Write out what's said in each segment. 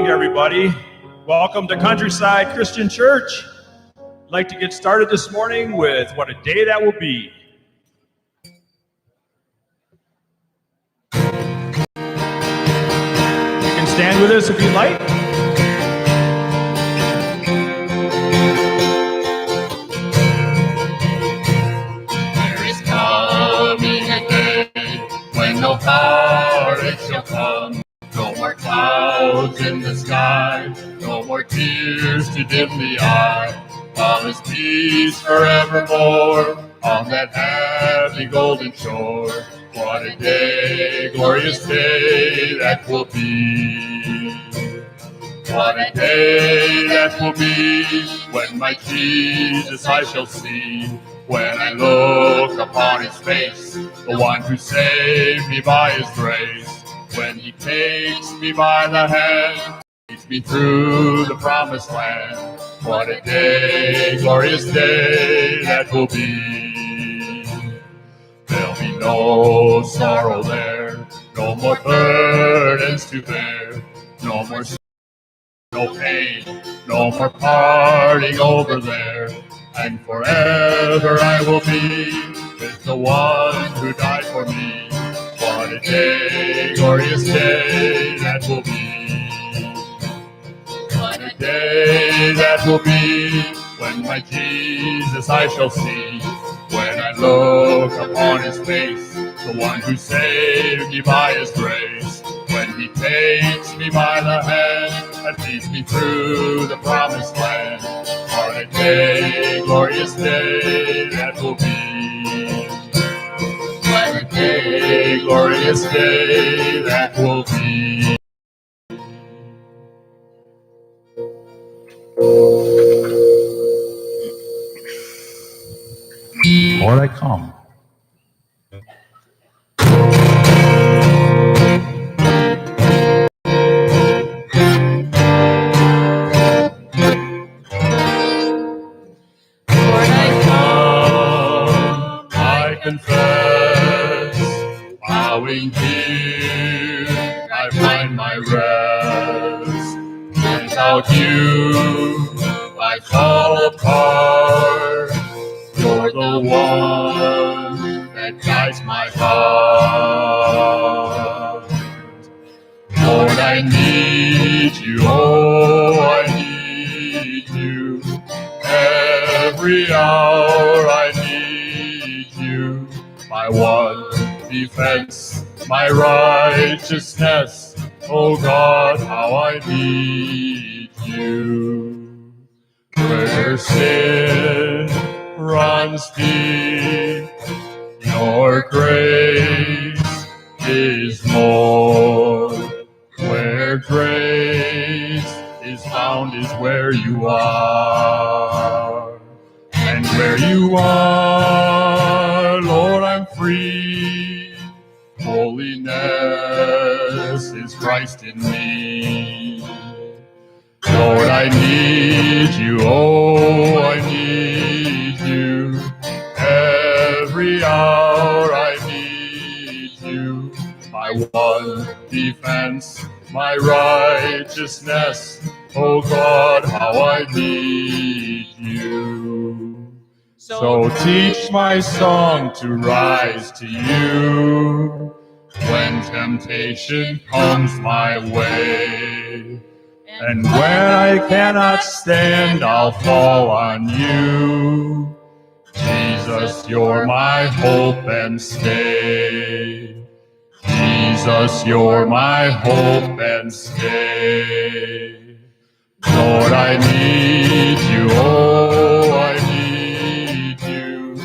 everybody. Welcome to Countryside Christian Church. I'd like to get started this morning with what a day that will be. You can stand with us if you'd like. There is coming a day when no heartache shall come. No more clouds in the sky, no more tears to dim the eye. Promise peace forevermore on that happy golden shore. What a day, glorious day that will be. What a day that will be when my Jesus I shall see. When I look upon his face, the one who saved me by his grace. When he takes me by the hand, leads me through the promised land. What a day, glorious day that will be. There'll be no sorrow there, no more burdens to bear, no more no pain, no more parting over there. And forever I will be with the one who died for me. What a day, glorious day that will be. What a day that will be when my Jesus I shall see. When I look upon his face, the one who saved me by his grace. When he takes me by the hand and leads me through the promised land. What a day, glorious day that will be. What a day, glorious day that will be. Lord, I come. Lord, I come, I confess, bowing here, I find my rest. Without you, I fall apart. You're the one that guides my heart. Lord, I need you, oh, I need you. Every hour I need you. My one defense, my righteousness. Oh God, how I need you. Where sin runs deep, your grace is more. Where grace is found is where you are. And where you are, Lord, I'm free. Holiness is Christ in me. Lord, I need you, oh, I need you. Every hour I need you. My one defense, my righteousness. Oh God, how I need you. So teach my song to rise to you when temptation comes my way. And when I cannot stand, I'll fall on you. Jesus, you're my hope and stay. Jesus, you're my hope and stay. Lord, I need you, oh, I need you.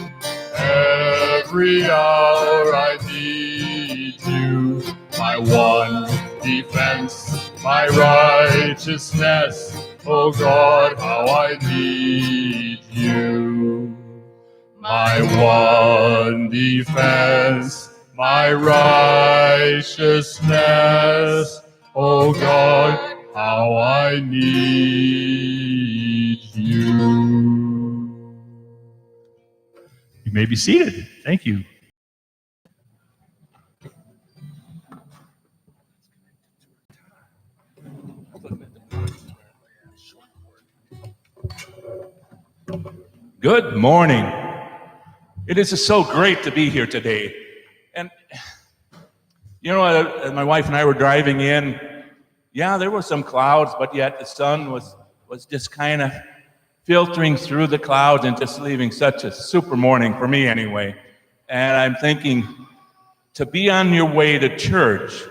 Every hour I need you. My one defense, my righteousness. Oh God, how I need you. My one defense, my righteousness. Oh God, how I need you. You may be seated. Thank you. Good morning. It is just so great to be here today. And, you know, as my wife and I were driving in, yeah, there were some clouds, but yet the sun was just kind of filtering through the clouds and just leaving such a super morning for me anyway. And I'm thinking, to be on your way to church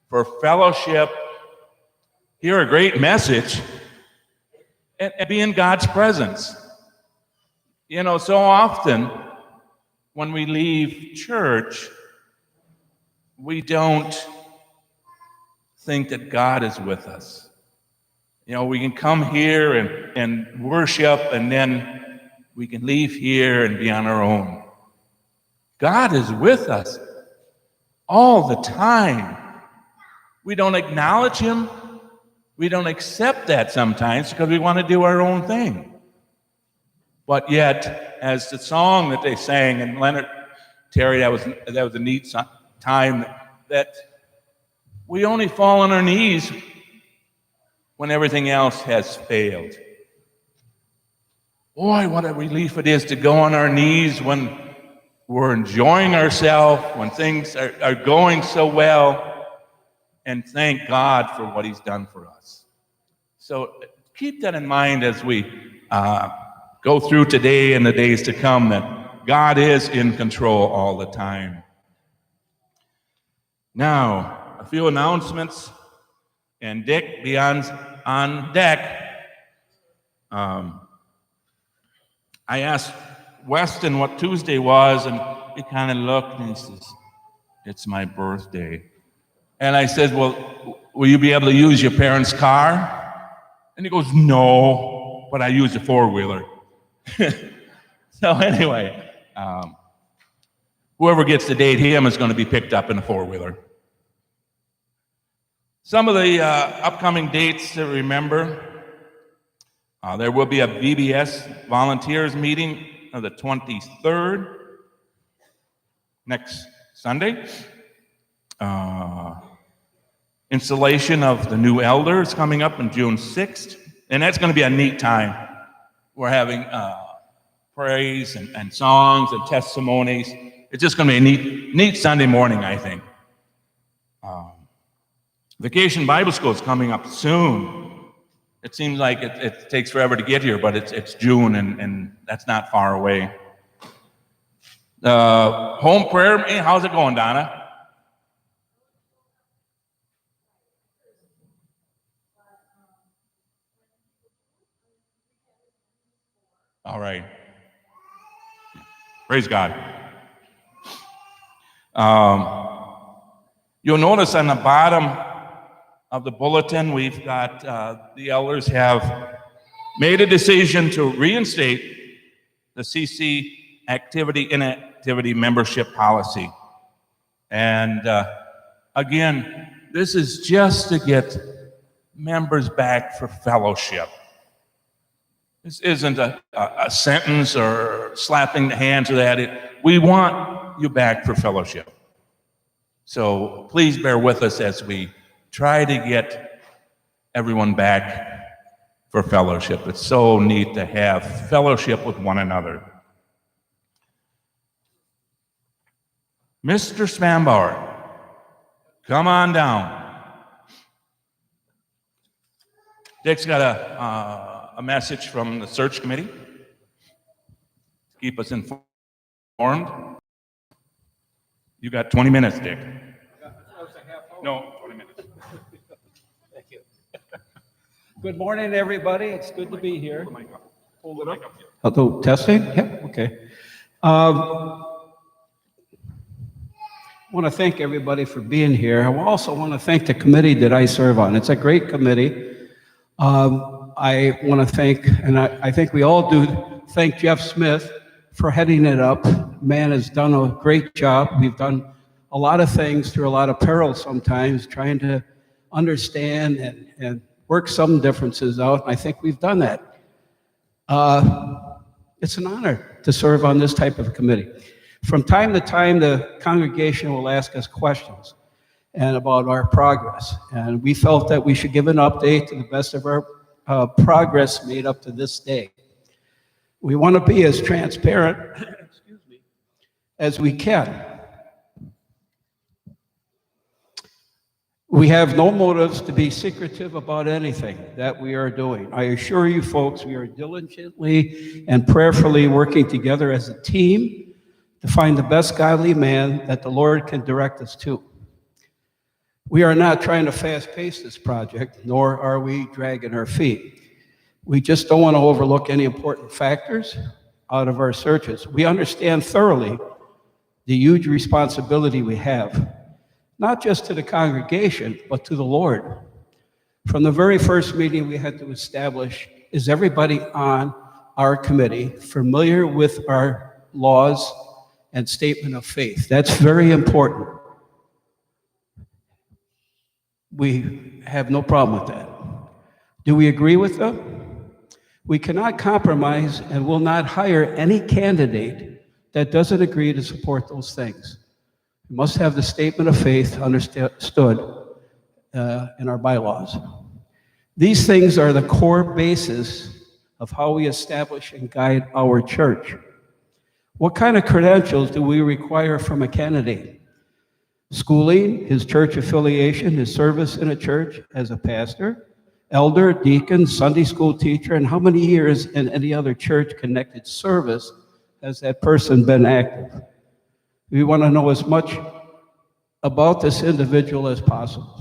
for fellowship, hear a great message, and be in God's presence. You know, so often when we leave church, we don't think that God is with us. You know, we can come here and worship, and then we can leave here and be on our own. God is with us all the time. We don't acknowledge him. We don't accept that sometimes because we want to do our own thing. But yet, as the song that they sang, and Leonard, Terry, that was a neat time, that we only fall on our knees when everything else has failed. Boy, what a relief it is to go on our knees when we're enjoying ourselves, when things are going so well, and thank God for what he's done for us. So keep that in mind as we go through today and the days to come, that God is in control all the time. Now, a few announcements, and Dick, be on deck. I asked Weston what Tuesday was, and he kind of looked and he says, "It's my birthday." And I said, "Well, will you be able to use your parents' car?" And he goes, "No, but I use a four-wheeler." So anyway, whoever gets to date him is going to be picked up in a four-wheeler. Some of the upcoming dates to remember, there will be a VBS volunteers meeting on the 23rd, next Sunday. Installation of the new elders coming up on June 6th, and that's going to be a neat time. We're having praise and songs and testimonies. It's just going to be a neat Sunday morning, I think. Vacation Bible School is coming up soon. It seems like it takes forever to get here, but it's June, and that's not far away. Home prayer, hey, how's it going, Donna? All right. Praise God. You'll notice on the bottom of the bulletin, we've got the elders have made a decision to reinstate the CC inactivity membership policy. And again, this is just to get members back for fellowship. This isn't a sentence or slapping the hands or that. We want you back for fellowship. So please bear with us as we try to get everyone back for fellowship. It's so neat to have fellowship with one another. Mr. Spanbauer, come on down. Dick's got a message from the search committee to keep us informed. You got 20 minutes, Dick. No, 20 minutes. Thank you. Good morning, everybody. It's good to be here. Hold it up. Hello, testing? Yep, okay. I want to thank everybody for being here. I also want to thank the committee that I serve on. It's a great committee. I want to thank, and I think we all do, thank Jeff Smith for heading it up. Man has done a great job. We've done a lot of things through a lot of peril sometimes, trying to understand and work some differences out. I think we've done that. It's an honor to serve on this type of committee. From time to time, the congregation will ask us questions and about our progress. And we felt that we should give an update to the best of our progress made up to this day. We want to be as transparent excuse me, as we can. We have no motives to be secretive about anything that we are doing. I assure you folks, we are diligently and prayerfully working together as a team to find the best godly man that the Lord can direct us to. We are not trying to fast-pace this project, nor are we dragging our feet. We just don't want to overlook any important factors out of our searches. We understand thoroughly the huge responsibility we have, not just to the congregation, but to the Lord. From the very first meeting we had to establish, is everybody on our committee familiar with our laws and statement of faith? That's very important. We have no problem with that. Do we agree with them? We cannot compromise and will not hire any candidate that doesn't agree to support those things. We must have the statement of faith understood in our bylaws. These things are the core basis of how we establish and guide our church. What kind of credentials do we require from a candidate? Schooling, his church affiliation, his service in a church as a pastor, elder, deacon, Sunday school teacher, and how many years in any other church-connected service has that person been active? We want to know as much about this individual as possible.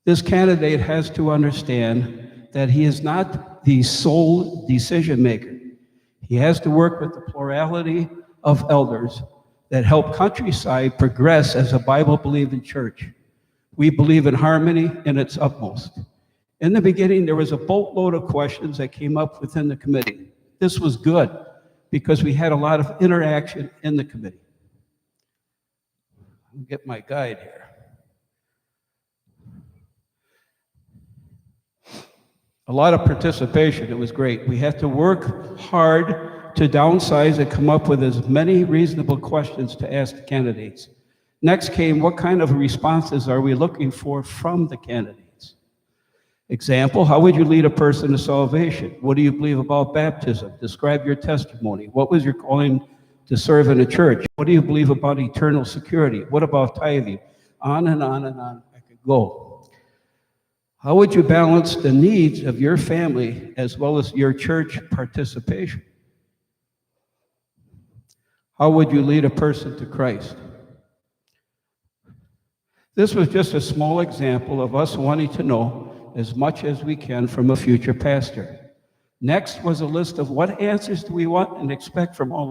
This candidate has to understand that he is not the sole decision maker. He has to work with the plurality of elders that help Countryside progress as a Bible-believing church. We believe in harmony in its utmost. In the beginning, there was a boatload of questions that came up within the committee. This was good because we had a lot of interaction in the committee. I'll get my guide here. A lot of participation. It was great. We had to work hard to downsize and come up with as many reasonable questions to ask the candidates. Next came, what kind of responses are we looking for from the candidates? Example, how would you lead a person to salvation? What do you believe about baptism? Describe your testimony. What was your calling to serve in a church? What do you believe about eternal security? What about tithing? On and on and on I could go. How would you balance the needs of your family as well as your church participation? How would you lead a person to Christ? This was just a small example of us wanting to know as much as we can from a future pastor. Next was a list of what answers do we want and expect from all